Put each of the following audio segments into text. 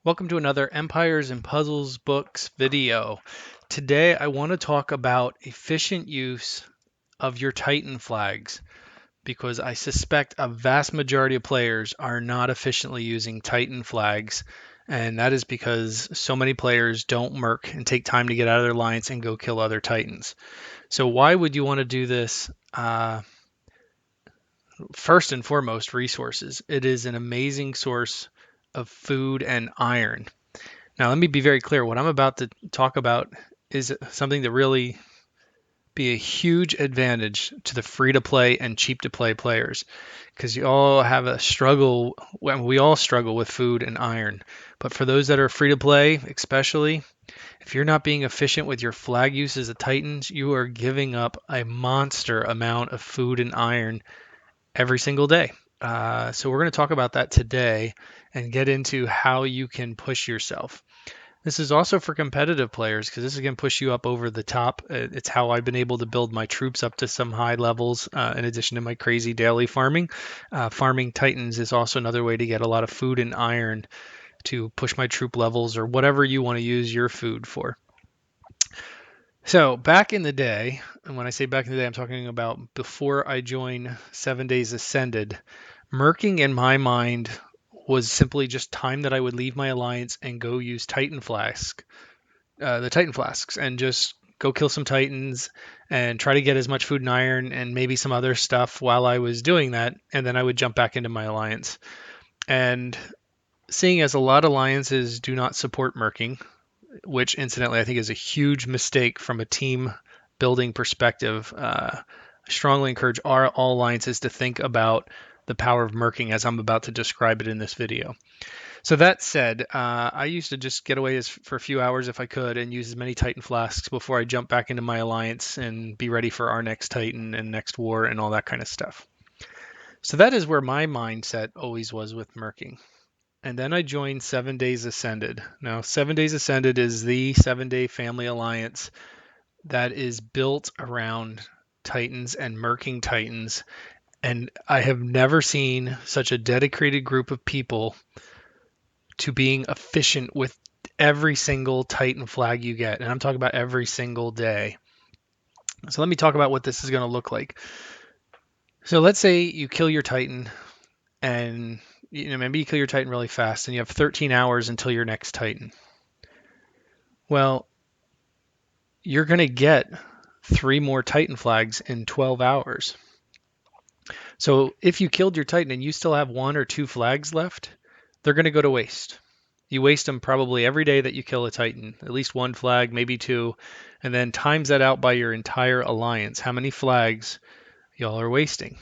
Welcome to another Empires and Puzzles Books video. Today I want to talk about efficient use of your Titan flags because I suspect a vast majority of players are not efficiently using Titan flags, and that is because so many players don't merc and take time to get out of their alliance and go kill other Titans. So why would you want to do this? First and foremost, resources. It is an amazing source of food and iron. Now, let me be very clear. What I'm about to talk about is something that really be a huge advantage to the free to play and cheap to play players because you all have a struggle. Well, we all struggle with food and iron. But for those that are free to play, especially, if you're not being efficient with your flag use as a Titans, you are giving up a monster amount of food and iron every single day. So we're going to talk about that today and get into how you can push yourself. This is also for competitive players because this is going to push you up over the top. It's how I've been able to build my troops up to some high levels in addition to my crazy daily farming. Farming Titans is also another way to get a lot of food and iron to push my troop levels or whatever you want to use your food for. So back in the day, and when I say back in the day, I'm talking about before I joined 7 Days Ascended, merking in my mind was simply just time that I would leave my alliance and go use the Titan flasks, and just go kill some Titans and try to get as much food and iron and maybe some other stuff while I was doing that, and then I would jump back into my alliance. And seeing as a lot of alliances do not support merking, which incidentally I think is a huge mistake from a team building perspective, I strongly encourage all alliances to think about the power of merking as I'm about to describe it in this video. So that said, I used to just get away for a few hours if I could and use as many Titan flasks before I jump back into my alliance and be ready for our next Titan and next war and all that kind of stuff. So that is where my mindset always was with merking. And then I joined 7 Days Ascended. Now, 7 Days Ascended is the 7-day family alliance that is built around Titans and merking Titans. And I have never seen such a dedicated group of people to being efficient with every single Titan flag you get. And I'm talking about every single day. So let me talk about what this is going to look like. So let's say you kill your Titan and maybe you kill your Titan really fast and you have 13 hours until your next Titan. Well, you're going to get 3 more Titan flags in 12 hours. So if you killed your Titan and you still have 1 or 2 flags left, they're going to go to waste. You waste them probably every day that you kill a Titan, at least 1 flag, maybe 2, and then times that out by your entire alliance, how many flags y'all are wasting.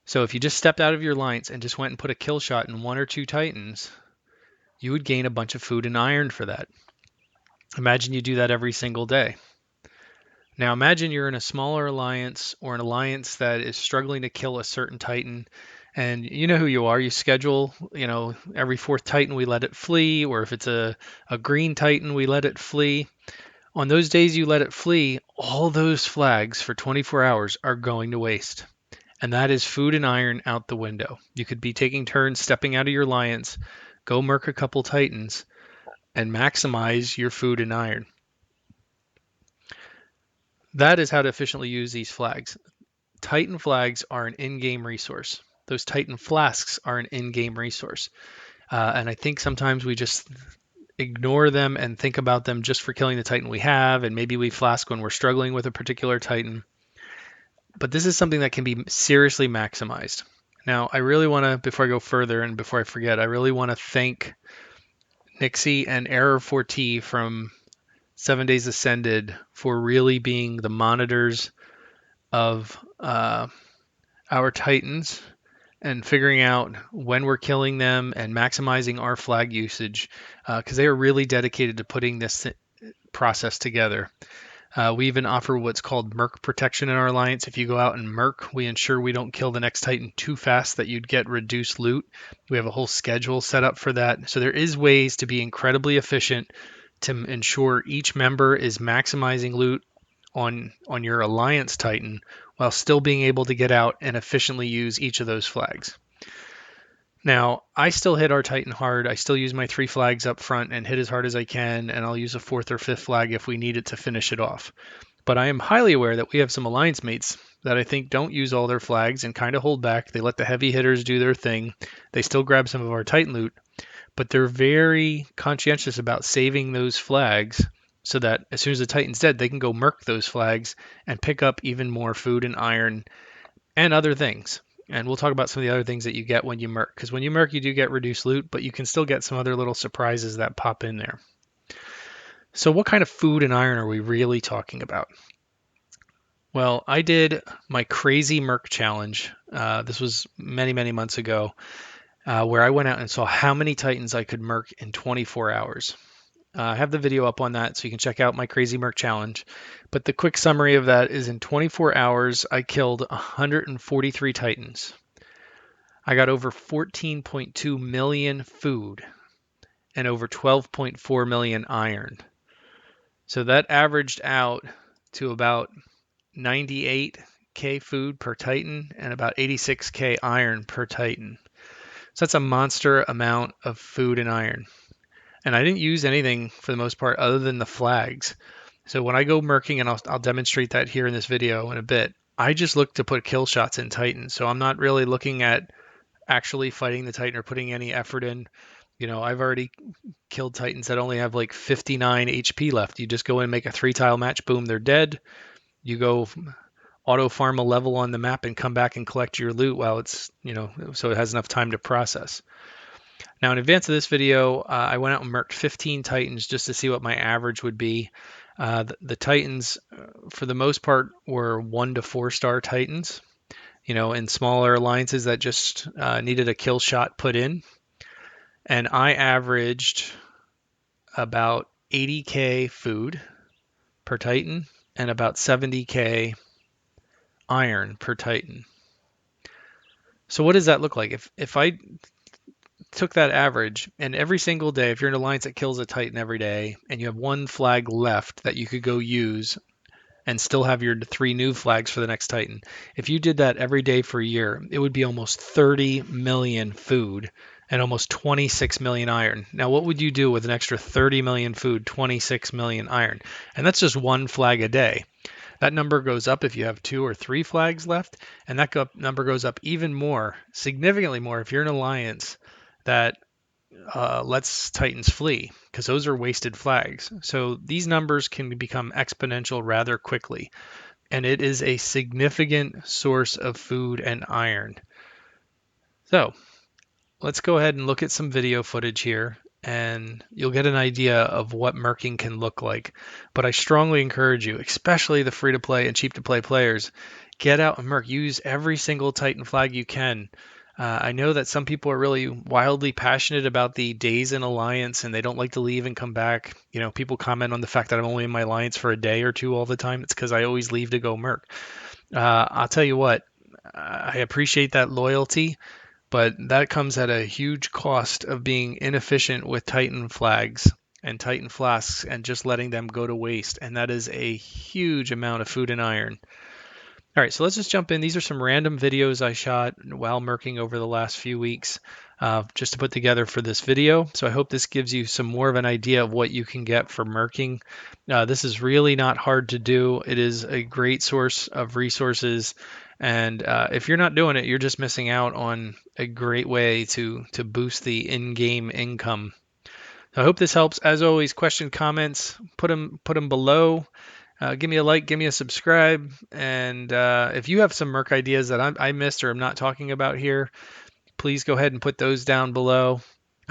So if you just stepped out of your alliance and just went and put a kill shot in 1 or 2 Titans, you would gain a bunch of food and iron for that. Imagine you do that every single day. Now imagine you're in a smaller alliance or an alliance that is struggling to kill a certain Titan, and you know who you are. You schedule, every 4th Titan we let it flee, or if it's a green Titan, we let it flee. On those days you let it flee, all those flags for 24 hours are going to waste. And that is food and iron out the window. You could be taking turns stepping out of your alliance, go merc a couple Titans, and maximize your food and iron. That is how to efficiently use these flags. Titan flags are an in-game resource. Those Titan flasks are an in-game resource. And I think sometimes we just ignore them and think about them just for killing the Titan we have, and maybe we flask when we're struggling with a particular Titan. But this is something that can be seriously maximized. Now, I really want to, before I go further and before I forget, I really want to thank Nixie and Error4T from 7 Days Ascended for really being the monitors of our Titans and figuring out when we're killing them and maximizing our flag usage, because they are really dedicated to putting this process together. We even offer what's called Merc protection in our alliance. If you go out and Merc, we ensure we don't kill the next Titan too fast that you'd get reduced loot. We have a whole schedule set up for that. So there is ways to be incredibly efficient to ensure each member is maximizing loot on your alliance Titan while still being able to get out and efficiently use each of those flags. Now, I still hit our Titan hard. I still use my 3 flags up front and hit as hard as I can, and I'll use a 4th or 5th flag if we need it to finish it off. But I am highly aware that we have some alliance mates that I think don't use all their flags and kind of hold back. They let the heavy hitters do their thing. They still grab some of our Titan loot, but they're very conscientious about saving those flags so that as soon as the Titan's dead, they can go merc those flags and pick up even more food and iron and other things. And we'll talk about some of the other things that you get when you merc, because when you merc, you do get reduced loot, but you can still get some other little surprises that pop in there. So what kind of food and iron are we really talking about? Well, I did my crazy Merc challenge. This was many, many months ago, where I went out and saw how many Titans I could Merc in 24 hours. I have the video up on that, so you can check out my crazy Merc challenge. But the quick summary of that is in 24 hours, I killed 143 Titans. I got over 14.2 million food and over 12.4 million iron. So that averaged out to about 98k food per Titan and about 86k iron per Titan. So that's a monster amount of food and iron. And I didn't use anything for the most part other than the flags. So when I go merking, and I'll demonstrate that here in this video in a bit, I just look to put kill shots in Titan. So I'm not really looking at actually fighting the Titan or putting any effort in. You know, I've already killed Titans that only have like 59 HP left. You just go in and make a 3-tile match, boom, they're dead. You go auto farm a level on the map and come back and collect your loot while it's, so it has enough time to process. Now, in advance of this video, I went out and merked 15 Titans just to see what my average would be. The Titans, for the most part, were 1 to 4 star Titans, in smaller alliances that just needed a kill shot put in. And I averaged about 80k food per Titan and about 70k iron per Titan. So what does that look like? If I took that average and every single day, if you're in an alliance that kills a Titan every day and you have 1 flag left that you could go use and still have your 3 new flags for the next Titan, if you did that every day for a year, it would be almost 30 million food and almost 26 million iron. Now, what would you do with an extra 30 million food, 26 million iron? And that's just 1 flag a day. That number goes up if you have 2 or 3 flags left, and that number goes up even more, significantly more, if you're an alliance that lets Titans flee, because those are wasted flags. So these numbers can become exponential rather quickly, and it is a significant source of food and iron. So let's go ahead and look at some video footage here, and you'll get an idea of what merking can look like. But I strongly encourage you, especially the free-to-play and cheap-to-play players, get out and merc. Use every single Titan flag you can. I know that some people are really wildly passionate about the days in Alliance and they don't like to leave and come back. People comment on the fact that I'm only in my Alliance for a day or two all the time. It's because I always leave to go merc. I'll tell you what, I appreciate that loyalty, but that comes at a huge cost of being inefficient with Titan flags and Titan flasks and just letting them go to waste. And that is a huge amount of food and iron. All right, so let's just jump in. These are some random videos I shot while merking over the last few weeks, just to put together for this video. So I hope this gives you some more of an idea of what you can get for merking. This is really not hard to do. It is a great source of resources. And if you're not doing it, you're just missing out on a great way to boost the in-game income. So I hope this helps. As always, question, comments, put them below. Give me a like, give me a subscribe, and if you have some merc ideas that I missed or I'm not talking about here, please go ahead and put those down below.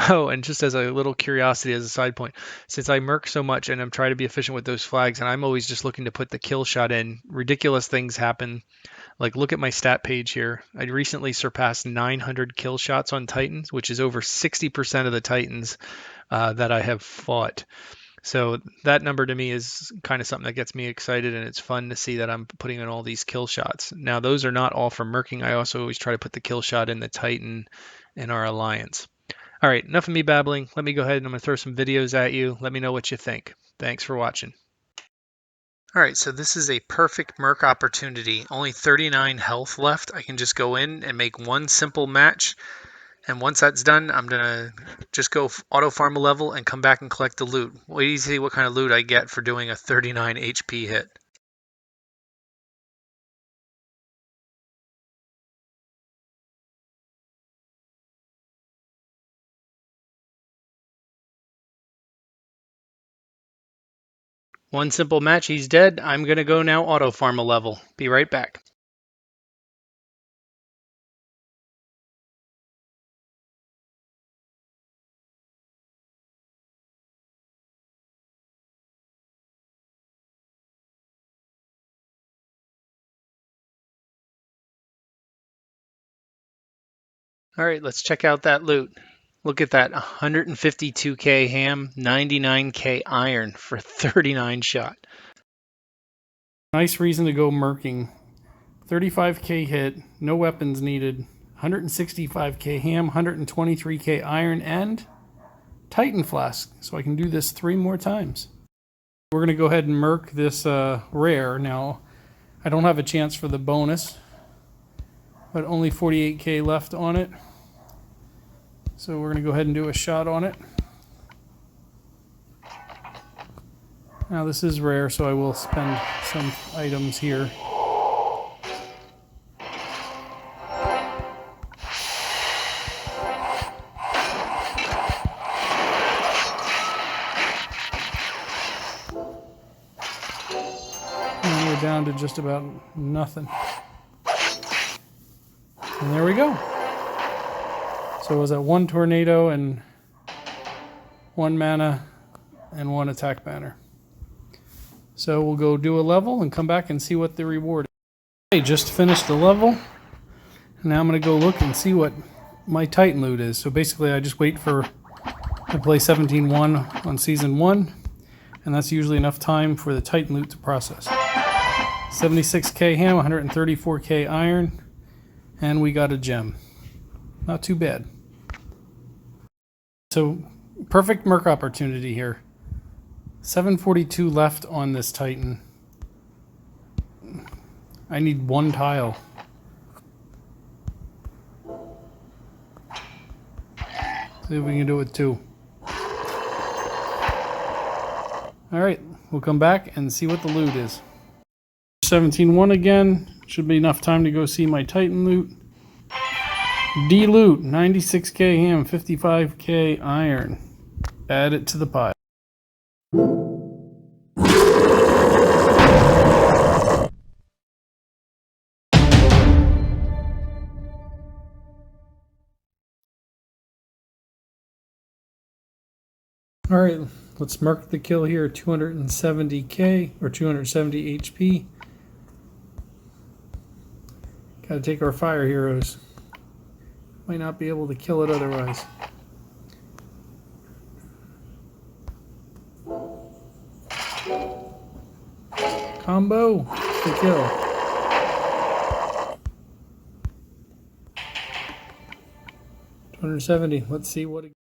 Oh, and just as a little curiosity, as a side point, since I merc so much and I'm trying to be efficient with those flags, and I'm always just looking to put the kill shot in, ridiculous things happen. Like, look at my stat page here. I recently surpassed 900 kill shots on Titans, which is over 60% of the Titans that I have fought. So that number to me is kind of something that gets me excited, and it's fun to see that I'm putting in all these kill shots. Now, those are not all from merking. I also always try to put the kill shot in the Titan in our alliance. All right, enough of me babbling. Let me go ahead and I'm going to throw some videos at you. Let me know what you think. Thanks for watching. All right, so this is a perfect merc opportunity. Only 39 health left. I can just go in and make one simple match And once that's done, I'm going to just go auto farm a level and come back and collect the loot. Wait till you see what kind of loot I get for doing a 39 HP hit. One simple match, he's dead. I'm going to go now auto farm a level. Be right back. All right, let's check out that loot. Look at that, 152k ham, 99k iron for 39 shot. Nice reason to go merking. 35k hit, no weapons needed, 165k ham, 123k iron, and Titan flask. So I can do this 3 more times. We're going to go ahead and merc this rare. Now, I don't have a chance for the bonus, but only 48k left on it. So we're going to go ahead and do a shot on it. Now this is rare, so I will spend some items here. And we're down to just about nothing. And there we go. So it was at 1 tornado and 1 mana and 1 attack banner. So we'll go do a level and come back and see what the reward is. Okay, just finished the level. Now I'm going to go look and see what my Titan loot is. So basically I just wait to play 17-1 on Season 1. And that's usually enough time for the Titan loot to process. 76k ham, 134k iron. And we got a gem. Not too bad. So, perfect merc opportunity here. 742 left on this Titan. I need 1 tile. See if we can do it with 2. Alright, we'll come back and see what the loot is. 17-1 again. Should be enough time to go see my Titan loot. D loot, 96k ham, 55k iron. Add it to the pile. Alright, let's mark the kill here, 270k or 270 HP. Gotta take our fire heroes. Might not be able to kill it otherwise. Combo to kill. 270. Let's see what it